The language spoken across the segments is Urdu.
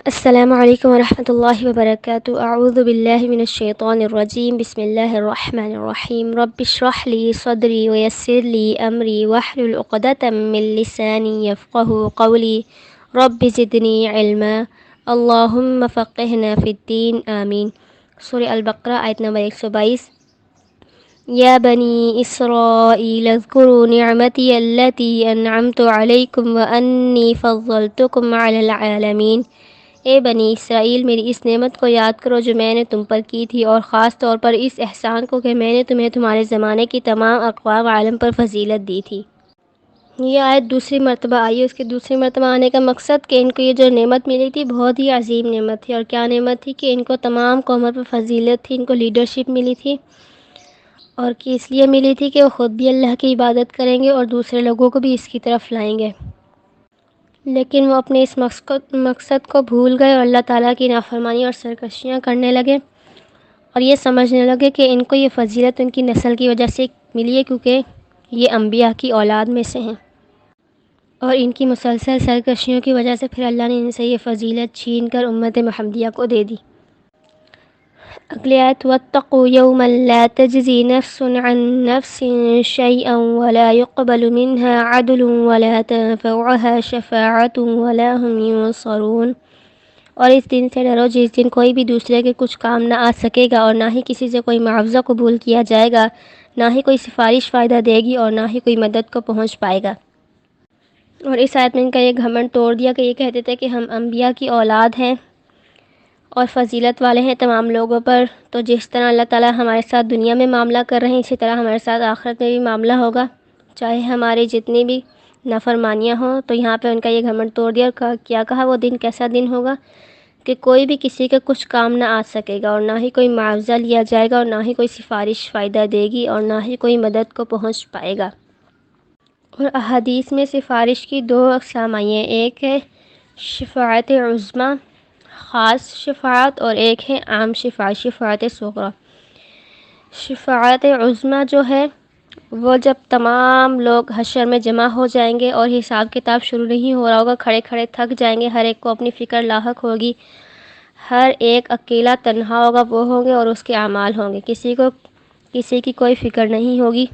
السلام علیکم ورحمۃ اللہ وبرکاتہ۔ اعوذ باللہ من الشیطان الرجیم، بسم اللہ الرحمن الرحیم۔ رب اشرح لی صدری ویسر لی امری واحلل عقدۃ من لسانی یفقہوا قولی رب زدنی علما اللہم فقہنا فی الدین آمین۔ سورہ البقرہ آیت نمبر 122۔ یا بنی اسرائیل اذکروا نعمتی التی انعمت علیکم وانی فضلتکم علی العالمین۔ اے بنی اسرائیل، میری اس نعمت کو یاد کرو جو میں نے تم پر کی تھی، اور خاص طور پر اس احسان کو کہ میں نے تمہیں تمہارے زمانے کی تمام اقوام عالم پر فضیلت دی تھی۔ یہ آیت دوسری مرتبہ آئی ہے۔ اس کے دوسری مرتبہ آنے کا مقصد کہ ان کو یہ جو نعمت ملی تھی بہت ہی عظیم نعمت تھی۔ اور کیا نعمت تھی کہ ان کو تمام قوموں پر فضیلت تھی، ان کو لیڈرشپ ملی تھی، اور کہ اس لیے ملی تھی کہ وہ خود بھی اللہ کی عبادت کریں گے اور دوسرے لوگوں کو بھی اس کی طرف لائیں گے، لیکن وہ اپنے اس مقصد کو بھول گئے اور اللہ تعالیٰ کی نافرمانی اور سرکشیاں کرنے لگے، اور یہ سمجھنے لگے کہ ان کو یہ فضیلت ان کی نسل کی وجہ سے ملی ہے، کیونکہ یہ انبیاء کی اولاد میں سے ہیں، اور ان کی مسلسل سرکشیوں کی وجہ سے پھر اللہ نے ان سے یہ فضیلت چھین کر امت محمدیہ کو دے دی۔ اگلی آیت، وَاتَّقُوا يَوْمًا لَا تَجْزِي نَفْسٌ عَن نَفْسٍ شَيْئًا وَلَا يُقْبَلُ مِنْهَا عَدْلٌ وَلَا تَنفَعُهَا شَفَاعَةٌ وَلَا هُمْ يُنصَرُونَ۔ اور اس دن سے ڈرو جس دن کوئی بھی دوسرے کے کچھ کام نہ آ سکے گا، اور نہ ہی کسی سے کوئی معاوضہ قبول کیا جائے گا، نہ ہی کوئی سفارش فائدہ دے گی، اور نہ ہی کوئی مدد کو پہنچ پائے گا۔ اور اس آیت میں ان کا یہ گھمنڈ توڑ دیا کہ یہ کہتے تھے کہ ہم انبیاء کی اولاد ہیں اور فضیلت والے ہیں تمام لوگوں پر، تو جس طرح اللہ تعالیٰ ہمارے ساتھ دنیا میں معاملہ کر رہے ہیں اسی طرح ہمارے ساتھ آخرت میں بھی معاملہ ہوگا، چاہے ہماری جتنی بھی نافرمانیاں ہوں۔ تو یہاں پہ ان کا یہ گھمنڈ توڑ دیا اور کیا کہا، وہ دن کیسا دن ہوگا کہ کوئی بھی کسی کا کچھ کام نہ آ سکے گا، اور نہ ہی کوئی معاوضہ لیا جائے گا، اور نہ ہی کوئی سفارش فائدہ دے گی، اور نہ ہی کوئی مدد کو پہنچ پائے گا۔ اور احادیث میں سفارش کی دو اقسام آئی ہیں، ایک ہے شفاعت عظمیٰ، خاص شفاعت، اور ایک ہے عام شفاعت، شفاعت صغریٰ۔ شفاعت عظمیٰ جو ہے وہ جب تمام لوگ حشر میں جمع ہو جائیں گے اور حساب کتاب شروع نہیں ہو رہا ہوگا، کھڑے کھڑے تھک جائیں گے، ہر ایک کو اپنی فکر لاحق ہوگی، ہر ایک اکیلا تنہا ہوگا، وہ ہوں گے اور اس کے اعمال ہوں گے، کسی کی کوئی فکر نہیں ہوگی،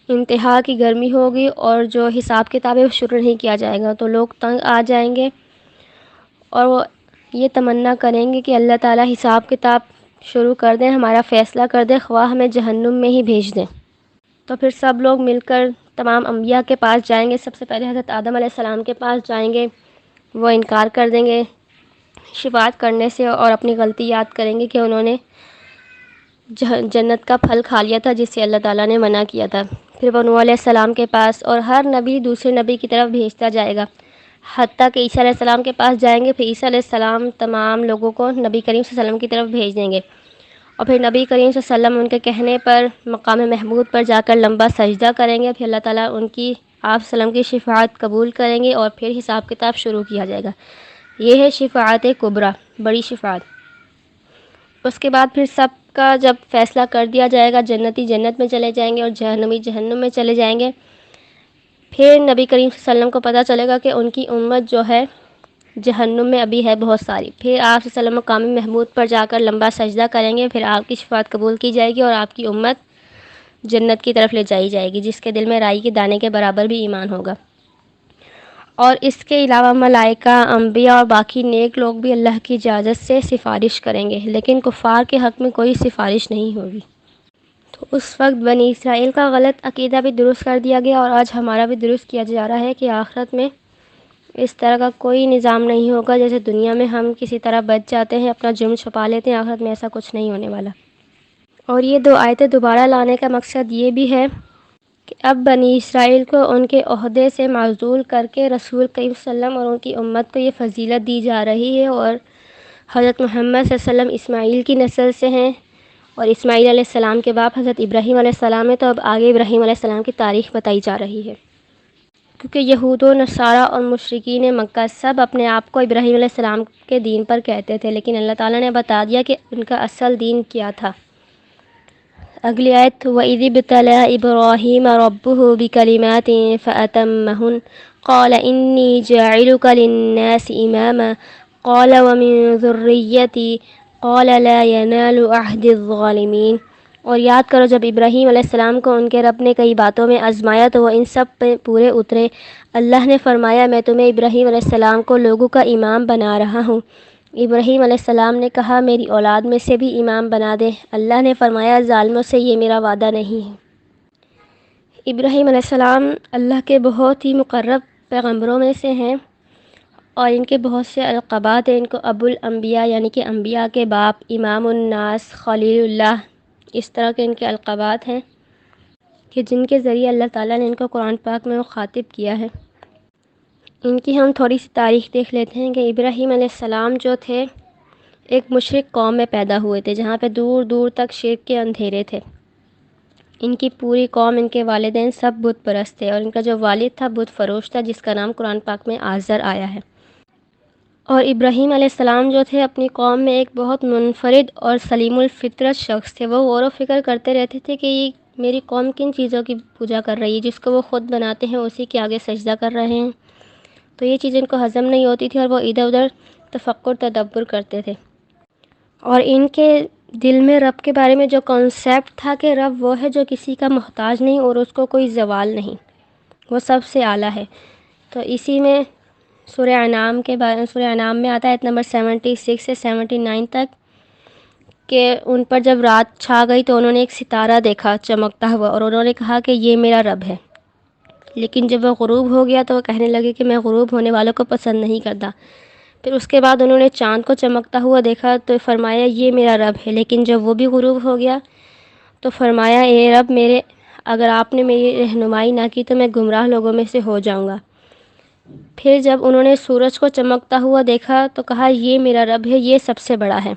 انتہا کی گرمی ہوگی، اور جو حساب کتاب ہے وہ شروع نہیں کیا جائے گا، تو لوگ تنگ آ جائیں گے اور وہ یہ تمنا کریں گے کہ اللہ تعالیٰ حساب کتاب شروع کر دیں، ہمارا فیصلہ کر دیں، خواہ ہمیں جہنم میں ہی بھیج دیں۔ تو پھر سب لوگ مل کر تمام انبیاء کے پاس جائیں گے، سب سے پہلے حضرت آدم علیہ السلام کے پاس جائیں گے، وہ انکار کر دیں گے شفاعت کرنے سے، اور اپنی غلطی یاد کریں گے کہ انہوں نے جنت کا پھل کھا لیا تھا جس سے اللہ تعالیٰ نے منع کیا تھا۔ پھر وہ نوح علیہ السلام کے پاس، اور ہر نبی دوسرے نبی کی طرف بھیجتا جائے گا، حتیٰ کہ عیسیٰ علیہ السلام کے پاس جائیں گے، پھر عیسیٰ علیہ السلام تمام لوگوں کو نبی کریم صلی اللہ علیہ وسلم کی طرف بھیج دیں گے، اور پھر نبی کریم صلی اللہ علیہ وسلم ان کے کہنے پر مقام محمود پر جا کر لمبا سجدہ کریں گے، پھر اللہ تعالیٰ ان کی آپ صلی اللہ علیہ وسلم کی شفاعت قبول کریں گے، اور پھر حساب کتاب شروع کیا جائے گا۔ یہ ہے شفاعت کبریٰ، بڑی شفاعت۔ اس کے بعد پھر سب کا جب فیصلہ کر دیا جائے گا، جنتی جنت میں چلے جائیں گے اور جہنمی جہنم میں چلے جائیں گے، پھر نبی کریم صلی اللہ علیہ وسلم کو پتہ چلے گا کہ ان کی امت جو ہے جہنم میں ابھی ہے بہت ساری، پھر آپ صلی اللہ علیہ وسلم مقام محمود پر جا کر لمبا سجدہ کریں گے، پھر آپ کی شفاعت قبول کی جائے گی اور آپ کی امت جنت کی طرف لے جائی جائے گی، جس کے دل میں رائی کے دانے کے برابر بھی ایمان ہوگا۔ اور اس کے علاوہ ملائکہ، انبیاء اور باقی نیک لوگ بھی اللہ کی اجازت سے سفارش کریں گے، لیکن کفار کے حق میں کوئی سفارش نہیں ہوگی۔ تو اس وقت بنی اسرائیل کا غلط عقیدہ بھی درست کر دیا گیا، اور آج ہمارا بھی درست کیا جا رہا ہے کہ آخرت میں اس طرح کا کوئی نظام نہیں ہوگا، جیسے دنیا میں ہم کسی طرح بچ جاتے ہیں، اپنا جرم چھپا لیتے ہیں، آخرت میں ایسا کچھ نہیں ہونے والا۔ اور یہ دو آیتیں دوبارہ لانے کا مقصد یہ بھی ہے کہ اب بنی اسرائیل کو ان کے عہدے سے معزول کر کے رسول کریم صلی اللہ علیہ وسلم اور ان کی امت کو یہ فضیلت دی جا رہی ہے، اور حضرت محمد صلی اللہ علیہ وسلم اسماعیل کی نسل سے ہیں، اور اسماعیل علیہ السلام کے باپ حضرت ابراہیم علیہ السلام ہے، تو اب آگے ابراہیم علیہ السلام کی تاریخ بتائی جا رہی ہے، کیونکہ یہود و نصارہ اور مشرکین مکہ سب اپنے آپ کو ابراہیم علیہ السلام کے دین پر کہتے تھے، لیکن اللہ تعالیٰ نے بتا دیا کہ ان کا اصل دین کیا تھا۔ اگلی آیت، وَإِذِ ابْتَلَىٰ إِبْرَاهِيمَ رَبُّهُ بِكَلِمَاتٍ فَأَتَمَّهُنَّ قَالَ إِنِّي جَاعِلُكَ لِلنَّاسِ إِمَامًا قال ومن ذریتی قال لا ینال عہد الظالمین۔ اور یاد کرو جب ابراہیم علیہ السلام کو ان کے رب نے کئی باتوں میں آزمایا تو وہ ان سب پہ پورے اترے۔ اللہ نے فرمایا میں تمہیں ابراہیم علیہ السلام کو لوگوں کا امام بنا رہا ہوں۔ ابراہیم علیہ السلام نے کہا میری اولاد میں سے بھی امام بنا دے۔ اللہ نے فرمایا ظالموں سے یہ میرا وعدہ نہیں ہے۔ ابراہیم علیہ السلام اللہ کے بہت ہی مقرب پیغمبروں میں سے ہیں اور ان کے بہت سے القابات ہیں۔ ان کو ابو الانبیاء یعنی کہ انبیاء کے باپ، امام الناس، خلیل اللہ، اس طرح کے ان کے القابات ہیں کہ جن کے ذریعے اللہ تعالیٰ نے ان کو قرآن پاک میں مخاطب کیا ہے۔ ان کی ہم تھوڑی سی تاریخ دیکھ لیتے ہیں کہ ابراہیم علیہ السلام جو تھے ایک مشرک قوم میں پیدا ہوئے تھے جہاں پہ دور دور تک شرک کے اندھیرے تھے۔ ان کی پوری قوم، ان کے والدین سب بت پرست تھے اور ان کا جو والد تھا بت فروش تھا جس کا نام قرآن پاک میں آزر آیا ہے۔ اور ابراہیم علیہ السلام جو تھے اپنی قوم میں ایک بہت منفرد اور سلیم الفطرت شخص تھے۔ وہ غور و فکر کرتے رہتے تھے کہ یہ میری قوم کن چیزوں کی پوجا کر رہی ہے، جس کو وہ خود بناتے ہیں اسی کے آگے سجدہ کر رہے ہیں۔ تو یہ چیز ان کو ہضم نہیں ہوتی تھی اور وہ ادھر ادھر تفکر تدبر کرتے تھے۔ اور ان کے دل میں رب کے بارے میں جو کانسیپٹ تھا کہ رب وہ ہے جو کسی کا محتاج نہیں اور اس کو کوئی زوال نہیں، وہ سب سے اعلیٰ ہے۔ تو اسی میں سورہ انعام میں آتا ہے آیت نمبر 76 سے 79 تک کہ ان پر جب رات چھا گئی تو انہوں نے ایک ستارہ دیکھا چمکتا ہوا اور انہوں نے کہا کہ یہ میرا رب ہے۔ لیکن جب وہ غروب ہو گیا تو وہ کہنے لگے کہ میں غروب ہونے والوں کو پسند نہیں کرتا۔ پھر اس کے بعد انہوں نے چاند کو چمکتا ہوا دیکھا تو فرمایا یہ میرا رب ہے۔ لیکن جب وہ بھی غروب ہو گیا تو فرمایا اے رب میرے، اگر آپ نے میری رہنمائی نہ کی تو میں گمراہ لوگوں میں سے ہو جاؤں گا۔ پھر جب انہوں نے سورج کو چمکتا ہوا دیکھا تو کہا یہ میرا رب ہے، یہ سب سے بڑا ہے۔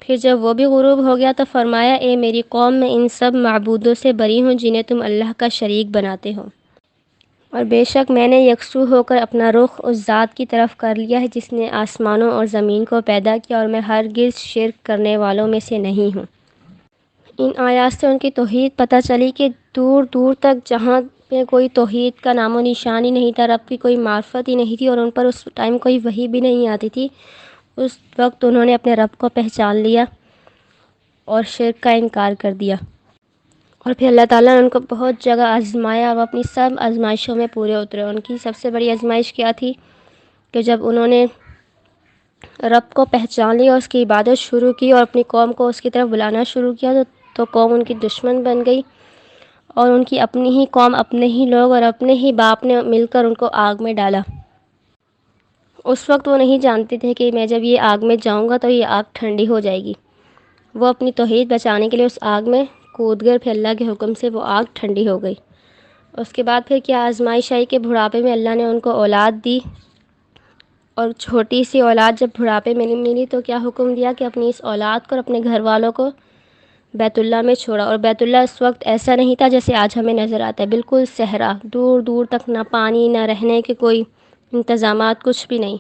پھر جب وہ بھی غروب ہو گیا تو فرمایا اے میری قوم میں ان سب معبودوں سے بری ہوں جنہیں تم اللہ کا شریک بناتے ہو، اور بے شک میں نے یکسو ہو کر اپنا رخ اس ذات کی طرف کر لیا ہے جس نے آسمانوں اور زمین کو پیدا کیا، اور میں ہرگز شرک کرنے والوں میں سے نہیں ہوں۔ ان آیات سے ان کی توحید پتہ چلی کہ دور دور تک جہاں پہ کوئی توحید کا نام و نشان ہی نہیں تھا، رب کی کوئی معرفت ہی نہیں تھی اور ان پر اس ٹائم کوئی وحی بھی نہیں آتی تھی، اس وقت انہوں نے اپنے رب کو پہچان لیا اور شرک کا انکار کر دیا۔ اور پھر اللہ تعالیٰ نے ان کو بہت جگہ آزمایا اور اپنی سب آزمائشوں میں پورے اترے۔ ان کی سب سے بڑی آزمائش کیا تھی کہ جب انہوں نے رب کو پہچان لیا اور اس کی عبادت شروع کی اور اپنی قوم کو اس کی طرف بلانا شروع کیا تو قوم ان کی دشمن بن گئی، اور ان کی اپنی ہی قوم، اپنے ہی لوگ اور اپنے ہی باپ نے مل کر ان کو آگ میں ڈالا۔ اس وقت وہ نہیں جانتے تھے کہ میں جب یہ آگ میں جاؤں گا تو یہ آگ ٹھنڈی ہو جائے گی۔ وہ اپنی توحید بچانے کے لیے اس آگ میں کود گئے، پھر اللہ کے حکم سے وہ آگ ٹھنڈی ہو گئی۔ اس کے بعد پھر کیا آزمائش آئی کہ بڑھاپے میں اللہ نے ان کو اولاد دی، اور چھوٹی سی اولاد جب بڑھاپے میں ملی تو کیا حکم دیا کہ اپنی اس اولاد کو اور اپنے گھر والوں کو بیت اللہ میں چھوڑا۔ اور بیت اللہ اس وقت ایسا نہیں تھا جیسے آج ہمیں نظر آتا ہے، بالکل صحرا، دور دور تک نہ پانی نہ رہنے کے کوئی انتظامات، کچھ بھی نہیں،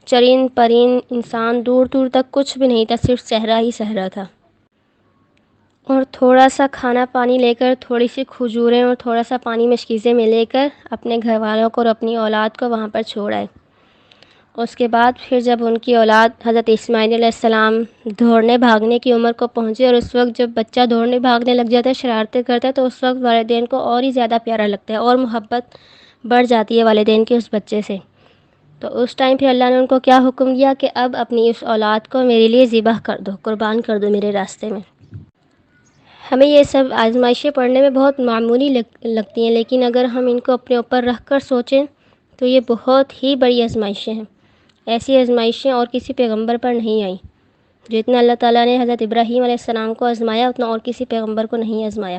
چرند پرند انسان دور دور تک کچھ بھی نہیں تھا، صرف صحرا ہی صحرا تھا۔ اور تھوڑا سا کھانا پانی لے کر، تھوڑی سی کھجوریں اور تھوڑا سا پانی مشکیزے میں لے کر اپنے گھر والوں کو اور اپنی اولاد کو وہاں پر چھوڑ آئے۔ اس کے بعد پھر جب ان کی اولاد حضرت اسماعیل علیہ السلام دوڑنے بھاگنے کی عمر کو پہنچے، اور اس وقت جب بچہ دوڑنے بھاگنے لگ جاتا ہے، شرارتیں کرتا ہے، تو اس وقت والدین کو اور ہی زیادہ پیارا لگتا ہے اور محبت بڑھ جاتی ہے والدین کی اس بچے سے۔ تو اس ٹائم پھر اللہ نے ان کو کیا حکم دیا کہ اب اپنی اس اولاد کو میرے لیے ذبح کر دو، قربان کر دو میرے راستے میں۔ ہمیں یہ سب آزمائشیں پڑھنے میں بہت معمولی لگتی ہیں، لیکن اگر ہم ان کو اپنے اوپر رکھ کر سوچیں تو یہ بہت ہی بڑی آزمائشیں ہیں۔ ایسی آزمائشیں اور کسی پیغمبر پر نہیں آئیں۔ جتنا اللہ تعالیٰ نے حضرت ابراہیم علیہ السلام کو آزمایا اتنا اور کسی پیغمبر کو نہیں آزمایا۔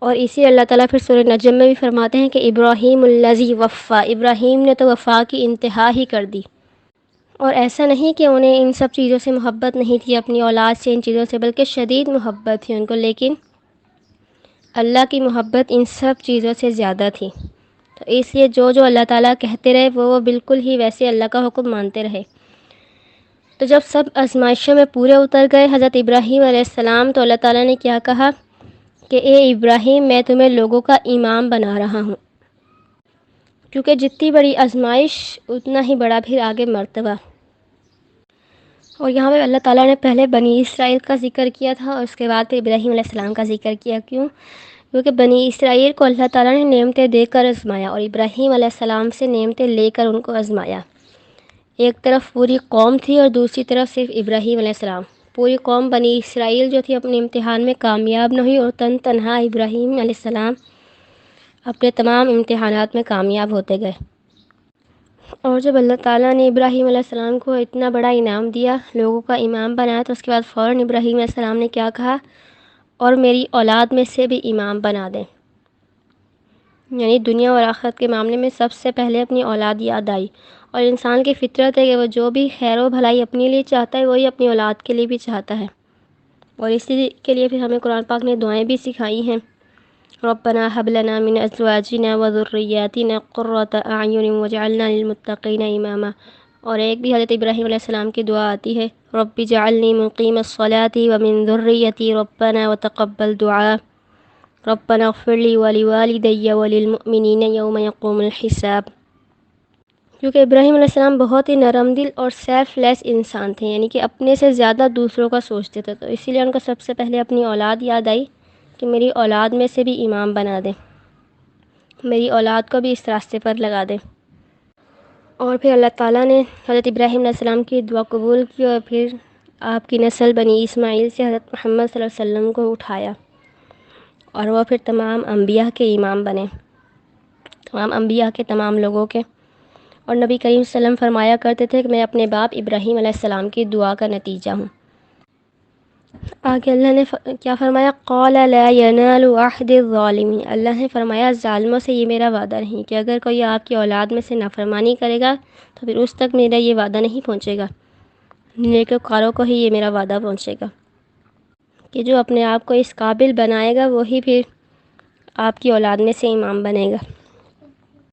اور اسی اللہ تعالیٰ پھر سورہ نجم میں بھی فرماتے ہیں کہ ابراہیم الذی وفا، ابراہیم نے تو وفا کی انتہا ہی کر دی۔ اور ایسا نہیں کہ انہیں ان سب چیزوں سے محبت نہیں تھی، اپنی اولاد سے، ان چیزوں سے، بلکہ شدید محبت تھی ان کو، لیکن اللہ کی محبت ان سب چیزوں سے زیادہ تھی۔ تو اس لیے جو اللہ تعالیٰ کہتے رہے وہ بالکل ہی ویسے اللہ کا حکم مانتے رہے۔ تو جب سب آزمائشوں میں پورے اتر گئے حضرت ابراہیم علیہ السلام، تو اللہ تعالیٰ نے کیا کہا کہ اے ابراہیم میں تمہیں لوگوں کا امام بنا رہا ہوں، کیونکہ جتنی بڑی آزمائش اتنا ہی بڑا پھر آگے مرتبہ۔ اور یہاں پہ اللہ تعالیٰ نے پہلے بنی اسرائیل کا ذکر کیا تھا اور اس کے بعد پھر ابراہیم علیہ السلام کا ذکر کیا۔ کیونکہ بنی اسرائیل کو اللہ تعالیٰ نے نعمتیں دے کر آزمایا اور ابراہیم علیہ السلام سے نعمتیں لے کر ان کو آزمایا۔ ایک طرف پوری قوم تھی اور دوسری طرف صرف ابراہیم علیہ السلام۔ پوری قوم بنی اسرائیل جو تھی اپنے امتحان میں کامیاب نہ ہوئی اور تنہا ابراہیم علیہ السلام اپنے تمام امتحانات میں کامیاب ہوتے گئے۔ اور جب اللہ تعالیٰ نے ابراہیم علیہ السلام کو اتنا بڑا انعام دیا، لوگوں کا امام بنایا، تو اس کے بعد فوراً ابراہیم علیہ السلام نے کیا کہا؟ اور میری اولاد میں سے بھی امام بنا دیں۔ یعنی دنیا اور آخرت کے معاملے میں سب سے پہلے اپنی اولاد یاد آئی، اور انسان کی فطرت ہے کہ وہ جو بھی خیر و بھلائی اپنے لیے چاہتا ہے وہی اپنی اولاد کے لیے بھی چاہتا ہے، اور اسی کے لیے پھر ہمیں قرآن پاک نے دعائیں بھی سکھائی ہیں۔ ربنا هب لنا من ازواجنا وذرياتنا قرة اعین واجعلنا للمتقین اماما۔ اور ایک بھی حضرت ابراہیم علیہ السلام کی دعا آتی ہے، رب اجعلنی مقیم الصلاة ومن ذریتی ربنا وتقبل دعاء ربنا اغفر لی ولوالدی وللمؤمنین یوم یقوم الحساب۔ کیونکہ ابراہیم علیہ السلام بہت ہی نرم دل اور سیلف لیس انسان تھے، یعنی کہ اپنے سے زیادہ دوسروں کا سوچتے تھے، تو اسی لیے ان کو سب سے پہلے اپنی اولاد یاد آئی کہ میری اولاد میں سے بھی امام بنا دیں، میری اولاد کو بھی اس راستے پر لگا دیں۔ اور پھر اللہ تعالیٰ نے حضرت ابراہیم علیہ السلام کی دعا قبول کی اور پھر آپ کی نسل بنی اسماعیل سے حضرت محمد صلی اللہ علیہ وسلم کو اٹھایا، اور وہ پھر تمام انبیاء کے امام بنے، تمام انبیاء کے تمام لوگوں کے۔ اور نبی کریم صلی اللہ علیہ وسلم فرمایا کرتے تھے کہ میں اپنے باپ ابراہیم علیہ السلام کی دعا کا نتیجہ ہوں۔ آگے اللہ نے کیا فرمایا؟ قال لا ینال عہد الظالمین۔ اللہ نے فرمایا ظالموں سے یہ میرا وعدہ نہیں کہ اگر کوئی آپ کی اولاد میں سے نافرمانی کرے گا تو پھر اس تک میرا یہ وعدہ نہیں پہنچے گا، نیکوکاروں کو ہی یہ میرا وعدہ پہنچے گا کہ جو اپنے آپ کو اس قابل بنائے گا وہی پھر آپ کی اولاد میں سے امام بنے گا۔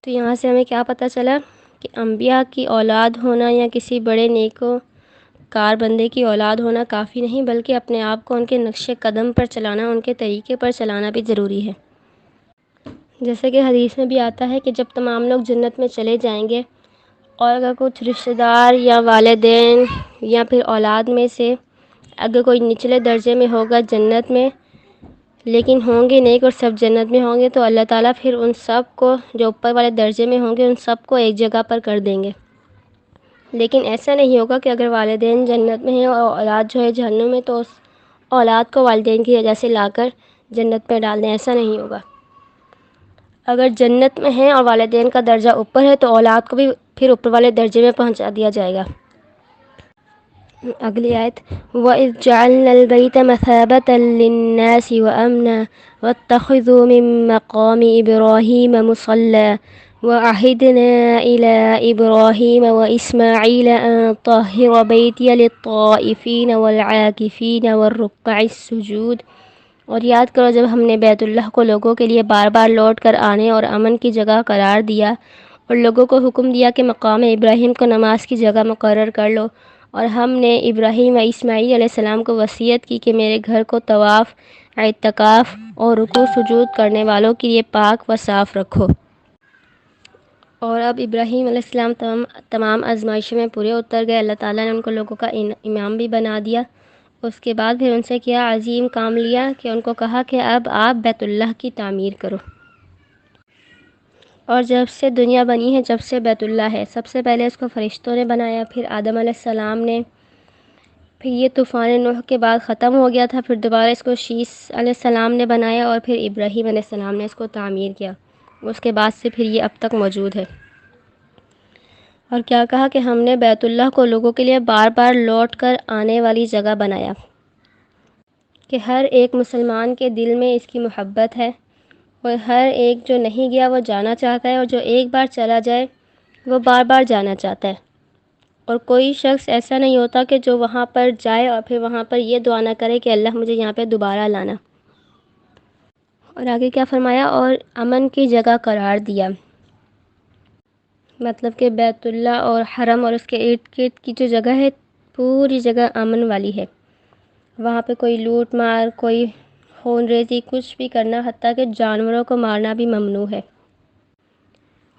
تو یہاں سے ہمیں کیا پتہ چلا کہ انبیاء کی اولاد ہونا یا کسی بڑے نیکوکار بندے کی اولاد ہونا کافی نہیں، بلکہ اپنے آپ کو ان کے نقش قدم پر چلانا، ان کے طریقے پر چلانا بھی ضروری ہے۔ جیسے کہ حدیث میں بھی آتا ہے کہ جب تمام لوگ جنت میں چلے جائیں گے اور اگر کچھ رشتہ دار یا والدین یا پھر اولاد میں سے اگر کوئی نچلے درجے میں ہوگا جنت میں لیکن ہوں گے نیک اور سب جنت میں ہوں گے، تو اللہ تعالیٰ پھر ان سب کو جو اوپر والے درجے میں ہوں گے ان سب کو ایک جگہ پر کر دیں گے۔ لیکن ایسا نہیں ہوگا کہ اگر والدین جنت میں ہیں اور اولاد جو ہے جہنم میں تو اس اولاد کو والدین کی وجہ سے لا کر جنت میں ڈال دیں، ایسا نہیں ہوگا۔ اگر جنت میں ہیں اور والدین کا درجہ اوپر ہے تو اولاد کو بھی پھر اوپر والے درجے میں پہنچا دیا جائے گا۔ اگلی آیت، وَإِذْ جَعَلْنَا الْبَيْتَ مَثَابَةً لِلنَّاسِ وَأَمْنًا وَاتَّخِذُوا مِن مَّقَامِ إِبْرَاهِيمَ مُصَلًّى وَعَهِدْنَا إِلَىٰ إِبْرَاهِيمَ وَإِسْمَاعِيلَ أَن طَهِّرَ بَيْتِيَ لِلطَّائِفِينَ وَالْعَاكِفِينَ وَالرُّكَّعِ السُّجُودِ۔ اور یاد کرو جب ہم نے بیت اللہ کو لوگوں کے لیے بار بار لوٹ کر آنے اور امن کی جگہ قرار دیا اور لوگوں کو حکم دیا کہ مقام ابراہیم کو نماز کی جگہ مقرر کر لو، اور ہم نے ابراہیم و اسماعیل علیہ السلام کو وصیت کی کہ میرے گھر کو طواف، اعتکاف اور رکوع سجود کرنے والوں کے لیے پاک و صاف رکھو۔ اور اب ابراہیم علیہ السلام تمام آزمائشوں میں پورے اتر گئے، اللہ تعالیٰ نے ان کو لوگوں کا امام بھی بنا دیا۔ اس کے بعد پھر ان سے کیا عظیم کام لیا کہ ان کو کہا کہ اب آپ بیت اللہ کی تعمیر کرو۔ اور جب سے دنیا بنی ہے، جب سے بیت اللہ ہے، سب سے پہلے اس کو فرشتوں نے بنایا، پھر آدم علیہ السلام نے، پھر یہ طوفان نوح کے بعد ختم ہو گیا تھا، پھر دوبارہ اس کو شیث علیہ السلام نے بنایا اور پھر ابراہیم علیہ السلام نے اس کو تعمیر کیا، اس کے بعد سے پھر یہ اب تک موجود ہے۔ اور کیا کہا کہ ہم نے بیت اللہ کو لوگوں کے لیے بار بار لوٹ کر آنے والی جگہ بنایا، کہ ہر ایک مسلمان کے دل میں اس کی محبت ہے، اور ہر ایک جو نہیں گیا وہ جانا چاہتا ہے، اور جو ایک بار چلا جائے وہ بار بار جانا چاہتا ہے۔ اور کوئی شخص ایسا نہیں ہوتا کہ جو وہاں پر جائے اور پھر وہاں پر یہ دعا نہ کرے کہ اللہ مجھے یہاں پہ دوبارہ لانا۔ اور آگے کیا فرمایا؟ اور امن کی جگہ قرار دیا، مطلب کہ بیت اللہ اور حرم اور اس کے ارد گرد کی جو جگہ ہے پوری جگہ امن والی ہے، وہاں پہ کوئی لوٹ مار، کوئی خون ریزی کچھ بھی کرنا، حتیٰ کہ جانوروں کو مارنا بھی ممنوع ہے۔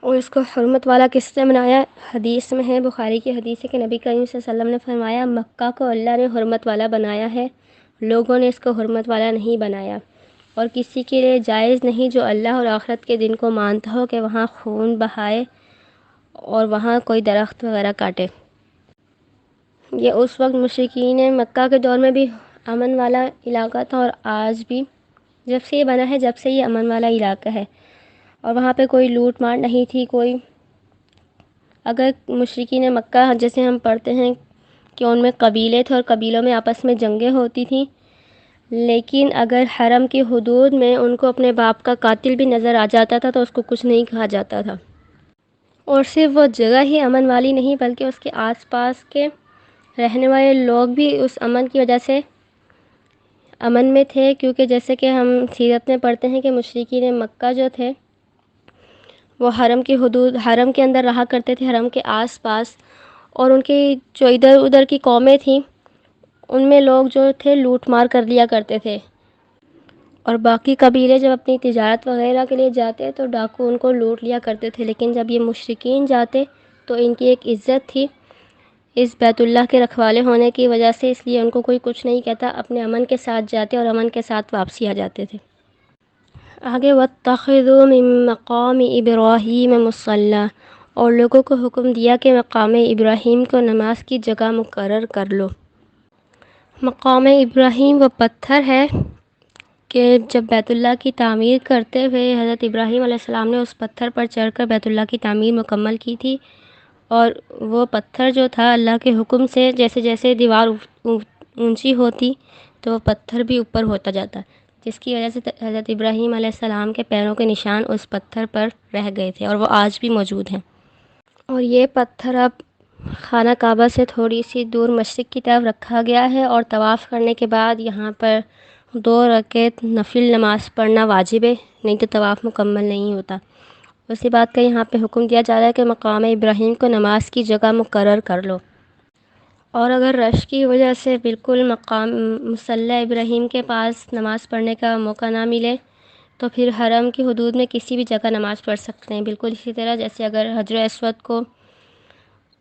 اور اس کو حرمت والا کس نے بنایا؟ حدیث میں ہے، بخاری کی حدیث ہے کہ نبی کریم صلی اللہ علیہ وسلم نے فرمایا مکہ کو اللہ نے حرمت والا بنایا ہے، لوگوں نے اس کو حرمت والا نہیں بنایا، اور کسی کے لیے جائز نہیں جو اللہ اور آخرت کے دن کو مانتا ہو کہ وہاں خون بہائے اور وہاں کوئی درخت وغیرہ کاٹے۔ یہ اس وقت مشرکین مکہ کے دور میں بھی امن والا علاقہ تھا، اور آج بھی جب سے یہ بنا ہے جب سے یہ امن والا علاقہ ہے، اور وہاں پہ کوئی لوٹ مار نہیں تھی۔ کوئی اگر مشرکین مکہ جیسے ہم پڑھتے ہیں کہ ان میں قبیلے تھے اور قبیلوں میں آپس میں جنگیں ہوتی تھیں، لیکن اگر حرم کی حدود میں ان کو اپنے باپ کا قاتل بھی نظر آ جاتا تھا تو اس کو کچھ نہیں کہا جاتا تھا۔ اور صرف وہ جگہ ہی امن والی نہیں بلکہ اس کے آس پاس کے رہنے والے لوگ بھی اس امن کی وجہ سے امن میں تھے، کیونکہ جیسے کہ ہم سیرت میں پڑھتے ہیں کہ مشرکین مکہ جو تھے وہ حرم کی حدود، حرم کے اندر رہا کرتے تھے، حرم کے آس پاس، اور ان کی جو ادھر ادھر کی قومیں تھیں ان میں لوگ جو تھے لوٹ مار کر لیا کرتے تھے، اور باقی قبیلے جب اپنی تجارت وغیرہ کے لیے جاتے تو ڈاکو ان کو لوٹ لیا کرتے تھے، لیکن جب یہ مشرکین جاتے تو ان کی ایک عزت تھی اس بیت اللہ کے رکھوالے ہونے کی وجہ سے، اس لیے ان کو کوئی کچھ نہیں کہتا، اپنے امن کے ساتھ جاتے اور امن کے ساتھ واپسی آ جاتے تھے۔ آگے وَاتَّخِذُوا مِن مَقَامِ إِبْرَاهِيمَ مُصَلًّى، اور لوگوں کو حکم دیا کہ مقام ابراہیم کو نماز کی جگہ مقرر کر لو۔ مقام ابراہیم وہ پتھر ہے کہ جب بیت اللہ کی تعمیر کرتے ہوئے حضرت ابراہیم علیہ السلام نے اس پتھر پر چڑھ کر بیت اللہ کی تعمیر مکمل کی تھی، اور وہ پتھر جو تھا اللہ کے حکم سے جیسے جیسے دیوار اونچی ہوتی تو وہ پتھر بھی اوپر ہوتا جاتا، جس کی وجہ سے حضرت ابراہیم علیہ السلام کے پیروں کے نشان اس پتھر پر رہ گئے تھے، اور وہ آج بھی موجود ہیں۔ اور یہ پتھر اب خانہ کعبہ سے تھوڑی سی دور مشرق کی طرف رکھا گیا ہے، اور طواف کرنے کے بعد یہاں پر 2 رکعت نفل نماز پڑھنا واجب ہے، نہیں تو طواف مکمل نہیں ہوتا۔ اسی بات کا یہاں پہ حکم دیا جا رہا ہے کہ مقام ابراہیم کو نماز کی جگہ مقرر کر لو، اور اگر رش کی وجہ سے بالکل مقام مصلی ابراہیم کے پاس نماز پڑھنے کا موقع نہ ملے تو پھر حرم کی حدود میں کسی بھی جگہ نماز پڑھ سکتے ہیں، بالکل اسی طرح جیسے اگر حجر اسود کو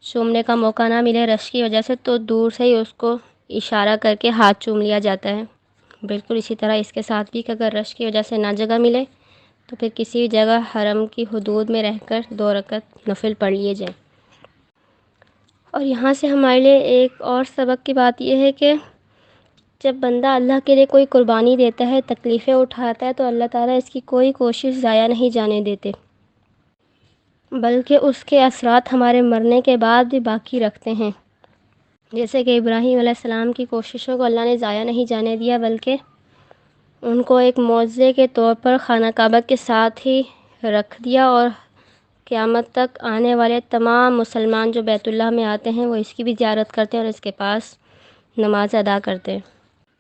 چومنے کا موقع نہ ملے رش کی وجہ سے تو دور سے ہی اس کو اشارہ کر کے ہاتھ چوم لیا جاتا ہے، بالکل اسی طرح اس کے ساتھ بھی کہ اگر رش کی وجہ سے نہ جگہ ملے تو پھر کسی بھی جگہ حرم کی حدود میں رہ کر 2 رکعت نفل پڑھ لیے جائیں۔ اور یہاں سے ہمارے لیے ایک اور سبق کی بات یہ ہے کہ جب بندہ اللہ کے لیے کوئی قربانی دیتا ہے، تکلیفیں اٹھاتا ہے، تو اللہ تعالیٰ اس کی کوئی کوشش ضائع نہیں جانے دیتے، بلکہ اس کے اثرات ہمارے مرنے کے بعد بھی باقی رکھتے ہیں۔ جیسے کہ ابراہیم علیہ السلام کی کوششوں کو اللہ نے ضائع نہیں جانے دیا، بلکہ ان کو ایک معجزے کے طور پر خانہ کعبہ کے ساتھ ہی رکھ دیا، اور قیامت تک آنے والے تمام مسلمان جو بیت اللہ میں آتے ہیں وہ اس کی بھی زیارت کرتے ہیں اور اس کے پاس نماز ادا کرتے ہیں۔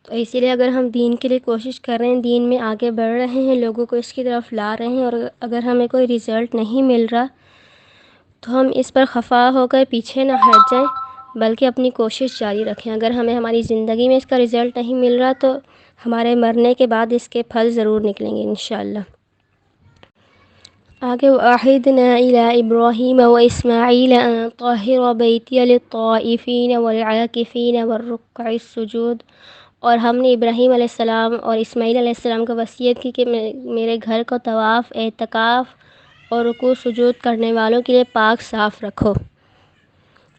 تو اسی لیے اگر ہم دین کے لیے کوشش کر رہے ہیں، دین میں آگے بڑھ رہے ہیں، لوگوں کو اس کی طرف لا رہے ہیں، اور اگر ہمیں کوئی رزلٹ نہیں مل رہا تو ہم اس پر خفا ہو کر پیچھے نہ ہٹ جائیں، بلکہ اپنی کوشش جاری رکھیں۔ اگر ہمیں ہماری زندگی میں اس کا رزلٹ نہیں مل رہا تو ہمارے مرنے کے بعد اس کے پھل ضرور نکلیں گے انشاءاللہ۔ آگے وَأَعِدْنَا إِلَىٰ إِبْرَاهِيمَ وَإِسْمَاعِيلَ أَن طَهِّرَ بَيْتِيَ لِلطَّائِفِينَ وَالْعَاكِفِينَ وَالرُّكَّعِ السُّجُودِ، اور ہم نے ابراہیم علیہ السلام اور اسماعیل علیہ السلام کو وصیت کی کہ میرے گھر کو طواف، اعتکاف اور رکوع سجود کرنے والوں کے لیے پاک صاف رکھو۔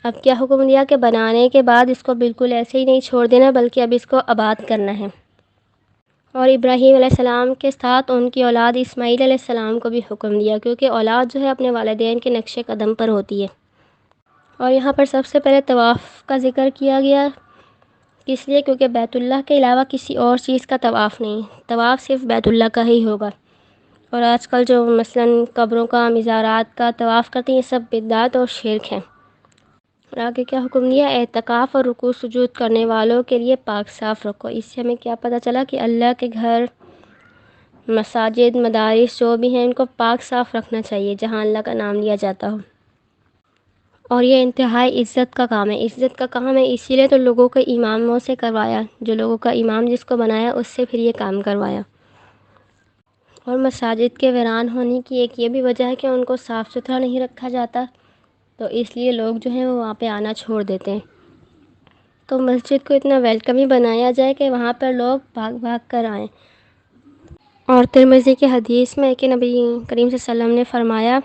اب کیا حکم دیا کہ بنانے کے بعد اس کو بالکل ایسے ہی نہیں چھوڑ دینا، بلکہ اب اس کو آباد کرنا ہے۔ اور ابراہیم علیہ السلام کے ساتھ ان کی اولاد اسماعیل علیہ السلام کو بھی حکم دیا، کیونکہ اولاد جو ہے اپنے والدین کے نقش قدم پر ہوتی ہے۔ اور یہاں پر سب سے پہلے طواف کا ذکر کیا گیا، اس لیے کیونکہ بیت اللہ کے علاوہ کسی اور چیز کا طواف نہیں، طواف صرف بیت اللہ کا ہی ہوگا۔ اور آج کل جو مثلاً قبروں کا، مزارات کا طواف کرتے ہیں، یہ سب بدعت اور شرک ہیں۔ اور آگے کیا حکم دیا؟ اعتکاف اور رکوع سجود کرنے والوں کے لیے پاک صاف رکھو۔ اس سے ہمیں کیا پتہ چلا کہ اللہ کے گھر، مساجد، مدارس جو بھی ہیں ان کو پاک صاف رکھنا چاہیے، جہاں اللہ کا نام لیا جاتا ہو۔ اور یہ انتہائی عزت کا کام ہے، عزت کا کام ہے اسی لیے تو لوگوں کو اماموں سے کروایا، جو لوگوں کا امام جس کو بنایا اس سے پھر یہ کام کروایا۔ اور مساجد کے ویران ہونے کی ایک یہ بھی وجہ ہے کہ ان کو صاف ستھرا نہیں رکھا جاتا، تو اس لیے لوگ جو ہیں وہ وہاں پہ آنا چھوڑ دیتے ہیں۔ تو مسجد کو اتنا ویلکم ہی بنایا جائے کہ وہاں پر لوگ بھاگ بھاگ کر آئیں۔ اور ترمذی کی حدیث میں کہ نبی کریم صلی اللہ علیہ وسلم نے فرمایا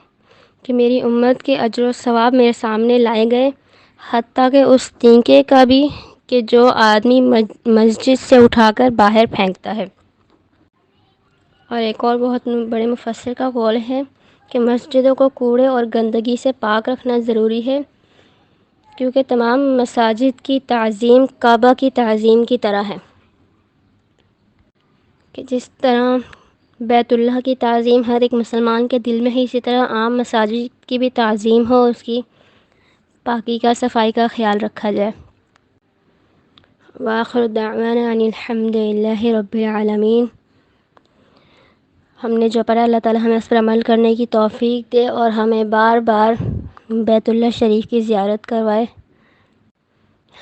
کہ میری امت کے اجر و ثواب میرے سامنے لائے گئے، حتیٰ کہ اس تینکے کا بھی کہ جو آدمی مسجد سے اٹھا کر باہر پھینکتا ہے۔ اور ایک اور بہت بڑے مفسر کا قول ہے کہ مسجدوں کو کوڑے اور گندگی سے پاک رکھنا ضروری ہے، کیونکہ تمام مساجد کی تعظیم کعبہ کی تعظیم کی طرح ہے، کہ جس طرح بیت اللہ کی تعظیم ہر ایک مسلمان کے دل میں ہے، اسی طرح عام مساجد کی بھی تعظیم ہو، اس کی پاکی کا صفائی کا خیال رکھا جائے۔ وآخر دعوانا ان الحمد للہ رب العالمین۔ ہم نے جو پڑھا اللہ تعالی ہمیں اس پر عمل کرنے کی توفیق دے اور ہمیں بار بار بیت اللہ شریف کی زیارت کروائے،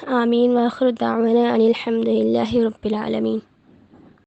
آمین۔ وآخر دعوانا ان الحمد للہ رب العالمین۔